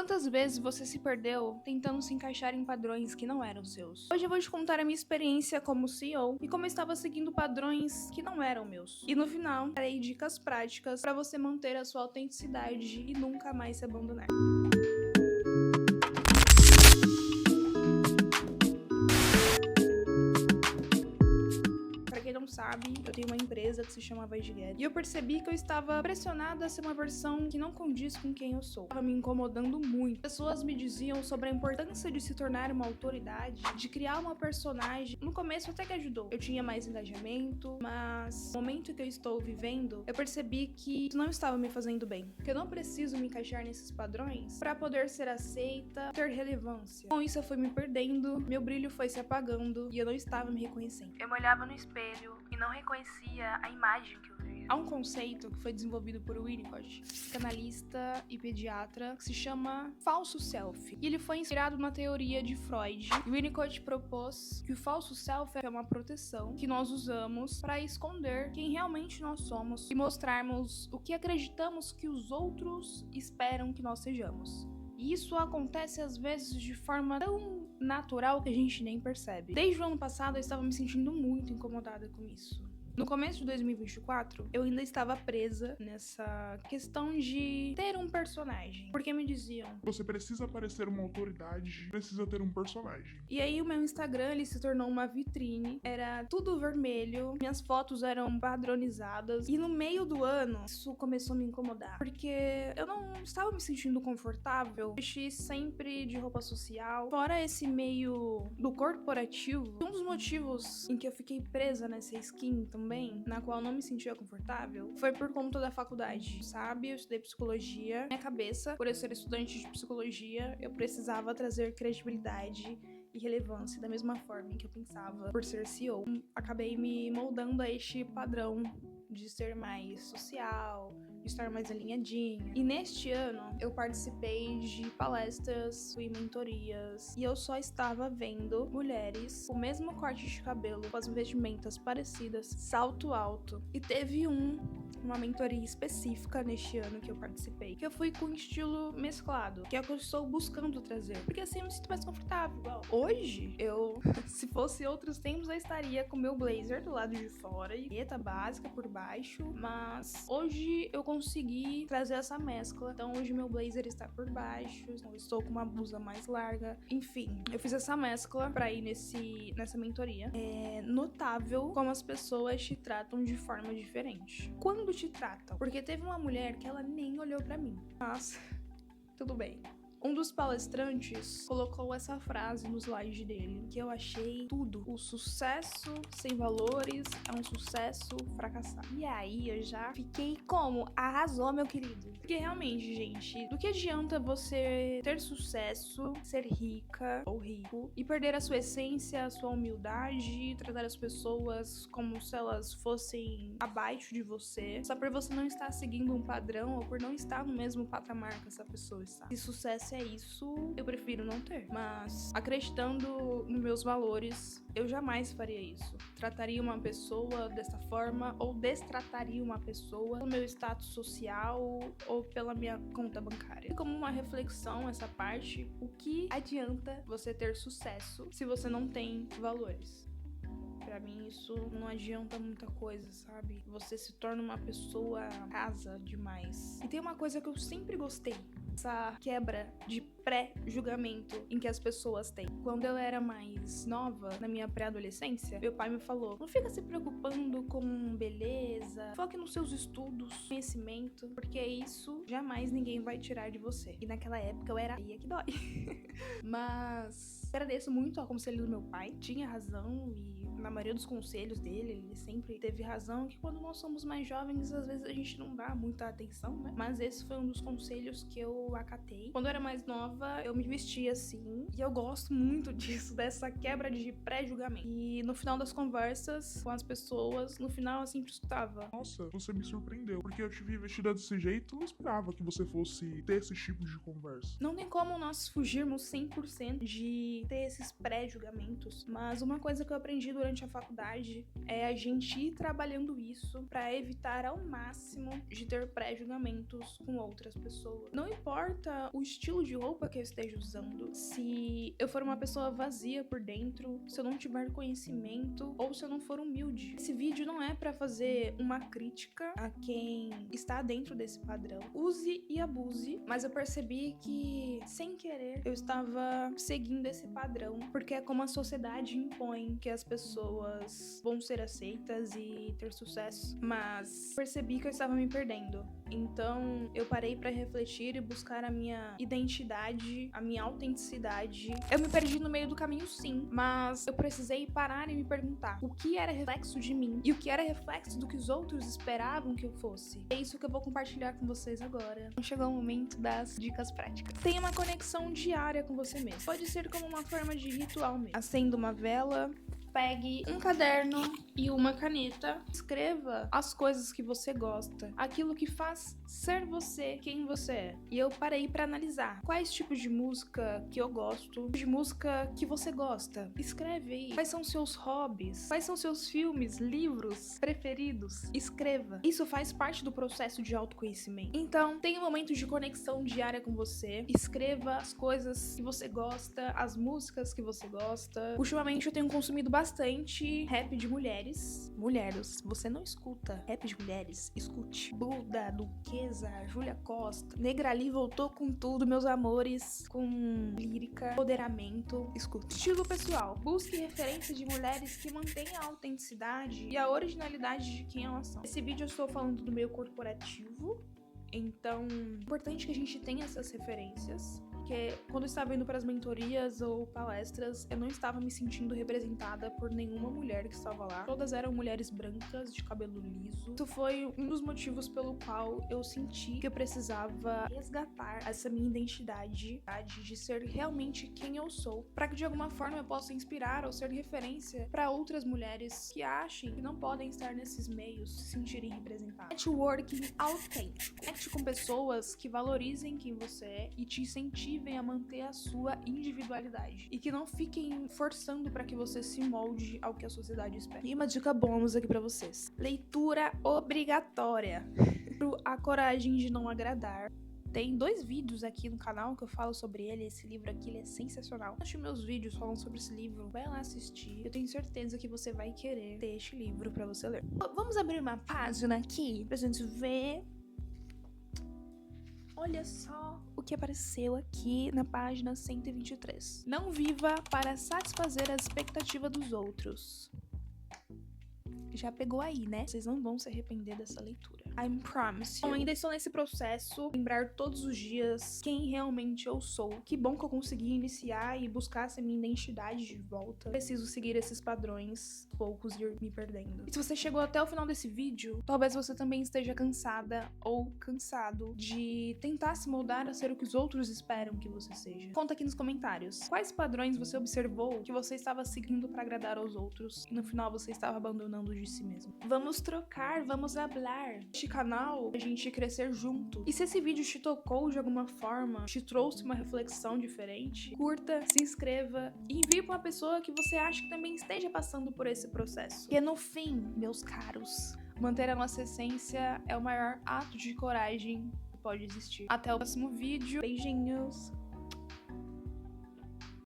Quantas vezes você se perdeu tentando se encaixar em padrões que não eram seus? Hoje eu vou te contar a minha experiência como CEO e como eu estava seguindo padrões que não eram meus. E no final, darei dicas práticas para você manter a sua autenticidade e nunca mais se abandonar. Não sabe, eu tenho uma empresa que se chama Vaidget e eu percebi que eu estava pressionada a ser uma versão que não condiz com quem eu sou. Estava me incomodando muito. Pessoas me diziam sobre a importância de se tornar uma autoridade, de criar uma personagem. No começo até que ajudou. Eu tinha mais engajamento, mas no momento que eu estou vivendo, eu percebi que isso não estava me fazendo bem. Que eu não preciso me encaixar nesses padrões para poder ser aceita, ter relevância. Com isso eu fui me perdendo, meu brilho foi se apagando e eu não estava me reconhecendo. Eu me olhava no espelho e não reconhecia a imagem que eu via. Há um conceito que foi desenvolvido por Winnicott, psicanalista e pediatra, que se chama falso self. E ele foi inspirado na teoria de Freud. E Winnicott propôs que o falso self é uma proteção que nós usamos para esconder quem realmente nós somos e mostrarmos o que acreditamos que os outros esperam que nós sejamos. E isso acontece às vezes de forma tão natural que a gente nem percebe. Desde o ano passado eu estava me sentindo muito incomodada com isso. No começo de 2024, eu ainda estava presa nessa questão de ter um personagem. Porque me diziam: você precisa parecer uma autoridade, precisa ter um personagem. E aí o meu Instagram, ele se tornou uma vitrine. Era tudo vermelho, minhas fotos eram padronizadas. E no meio do ano, isso começou a me incomodar. Porque eu não estava me sentindo confortável. Vesti sempre de roupa social. Fora esse meio do corporativo, um dos motivos em que eu fiquei presa nessa skin também, na qual não me sentia confortável, foi por conta da faculdade, sabe? Eu estudei psicologia. Minha cabeça, por eu ser estudante de psicologia, eu precisava trazer credibilidade e relevância da mesma forma em que eu pensava por ser CEO. Acabei me moldando a este padrão de ser mais social, de estar mais alinhadinha. E neste ano, eu participei de palestras, fui em mentorias, e eu só estava vendo mulheres com o mesmo corte de cabelo, com as vestimentas parecidas, salto alto. E teve uma mentoria específica neste ano que eu participei, que eu fui com estilo mesclado, que é o que eu estou buscando trazer, porque assim eu me sinto mais confortável. Hoje, se fosse outros tempos, eu estaria com meu blazer do lado de fora e preta básica por baixo, mas hoje eu consegui trazer essa mescla. Então hoje meu blazer está por baixo, eu estou com uma blusa mais larga. Enfim, eu fiz essa mescla pra ir nessa mentoria. É notável como as pessoas te tratam de forma diferente. Quando te tratam? Porque teve uma mulher que ela nem olhou pra mim. Mas tudo bem. Um dos palestrantes colocou essa frase no slide dele, que eu achei tudo. O sucesso sem valores é um sucesso fracassado. E aí eu já fiquei como? Arrasou, meu querido. Porque realmente, gente, do que adianta você ter sucesso, ser rica ou rico e perder a sua essência, a sua humildade, tratar as pessoas como se elas fossem abaixo de você, só por você não estar seguindo um padrão ou por não estar no mesmo patamar que essa pessoa está. Se sucesso é isso, eu prefiro não ter. Mas acreditando nos meus valores, eu jamais faria isso. Trataria uma pessoa dessa forma ou destrataria uma pessoa pelo meu status social ou pela minha conta bancária. E como uma reflexão essa parte, o que adianta você ter sucesso se você não tem valores? Pra mim isso não adianta muita coisa, sabe? Você se torna uma pessoa rasa demais. E tem uma coisa que eu sempre gostei, essa quebra de pré-julgamento em que as pessoas têm. Quando eu era mais nova, na minha pré-adolescência, meu pai me falou: não fica se preocupando com beleza, foque nos seus estudos, conhecimento, porque isso jamais ninguém vai tirar de você. E naquela época eu era feia que dói. Mas agradeço muito ao conselho do meu pai, tinha razão e na maioria dos conselhos dele, ele sempre teve razão, que quando nós somos mais jovens, às vezes a gente não dá muita atenção, né? Mas esse foi um dos conselhos que eu acatei. Quando eu era mais nova, eu me vestia assim, e eu gosto muito disso, dessa quebra de pré-julgamento. E no final das conversas com as pessoas, no final eu sempre escutava: nossa, você me surpreendeu, porque eu te vi vestida desse jeito, não esperava que você fosse ter esse tipo de conversa. Não tem como nós fugirmos 100% de ter esses pré-julgamentos, mas uma coisa que eu aprendi durante durante a faculdade é a gente ir trabalhando isso pra evitar ao máximo de ter pré-julgamentos com outras pessoas. Não importa o estilo de roupa que eu esteja usando, se eu for uma pessoa vazia por dentro, se eu não tiver conhecimento ou se eu não for humilde. Esse vídeo não é pra fazer uma crítica a quem está dentro desse padrão. Use e abuse, mas eu percebi que, sem querer, eu estava seguindo esse padrão, porque é como a sociedade impõe que as pessoas vão ser aceitas e ter sucesso, mas percebi que eu estava me perdendo. Então, eu parei pra refletir e buscar a minha identidade, a minha autenticidade. Eu me perdi no meio do caminho, sim, mas eu precisei parar e me perguntar o que era reflexo de mim e o que era reflexo do que os outros esperavam que eu fosse. É isso que eu vou compartilhar com vocês agora. Chegou o momento das dicas práticas. Tenha uma conexão diária com você mesmo. Pode ser como uma forma de ritual mesmo. Acenda uma vela, pegue um caderno e uma caneta, escreva as coisas que você gosta, aquilo que faz ser você quem você é. E eu parei pra analisar quais tipos de música que eu gosto, de música que você gosta. Escreve aí. Quais são seus hobbies? Quais são seus filmes, livros preferidos? Escreva. Isso faz parte do processo de autoconhecimento. Então, tenha um momento de conexão diária com você. Escreva as coisas que você gosta, as músicas que você gosta. Ultimamente eu tenho consumido bastante rap de mulheres. Mulheres, você não escuta rap de mulheres? Escute. Buda, Duquesa, Júlia Costa. Negrali voltou com tudo, meus amores. Com lírica, empoderamento. Escute. Estilo pessoal. Busque referências de mulheres que mantenham a autenticidade e a originalidade de quem elas são. Esse vídeo eu estou falando do meio corporativo. Então, é importante que a gente tenha essas referências. Porque quando eu estava indo para as mentorias ou palestras, eu não estava me sentindo representada por nenhuma mulher que estava lá. Todas eram mulheres brancas, de cabelo liso. Isso foi um dos motivos pelo qual eu senti que eu precisava resgatar essa minha identidade de ser realmente quem eu sou, para que de alguma forma eu possa inspirar ou ser referência para outras mulheres que achem que não podem estar nesses meios, se sentirem representadas. Networking autêntico. Conecte com pessoas que valorizem quem você é e te incentivem a manter a sua individualidade e que não fiquem forçando para que você se molde ao que a sociedade espera. E uma dica bônus aqui para vocês: leitura obrigatória. A coragem de não agradar. Tem 2 vídeos aqui no canal que eu falo sobre ele. Esse livro aqui, ele é sensacional. Acho meus vídeos falando sobre esse livro. Vai lá assistir. Eu tenho certeza que você vai querer ter este livro pra você ler. Vamos abrir uma página aqui pra gente ver. Olha só o que apareceu aqui na página 123. Não viva para satisfazer a expectativa dos outros. Já pegou aí, né? Vocês não vão se arrepender dessa leitura. I promise you. Eu ainda estou nesse processo, lembrar todos os dias quem realmente eu sou. Que bom que eu consegui iniciar e buscar essa minha identidade de volta. Preciso seguir esses padrões, poucos, e ir me perdendo. E se você chegou até o final desse vídeo, talvez você também esteja cansada ou cansado de tentar se moldar a ser o que os outros esperam que você seja. Conta aqui nos comentários. Quais padrões você observou que você estava seguindo para agradar aos outros e no final você estava abandonando de si mesmo? Vamos trocar, vamos hablar. Este canal, a gente crescer junto. E se esse vídeo te tocou de alguma forma, te trouxe uma reflexão diferente, curta, se inscreva e envie para uma pessoa que você acha que também esteja passando por esse processo. Porque no fim, meus caros, manter a nossa essência é o maior ato de coragem que pode existir. Até o próximo vídeo. Beijinhos!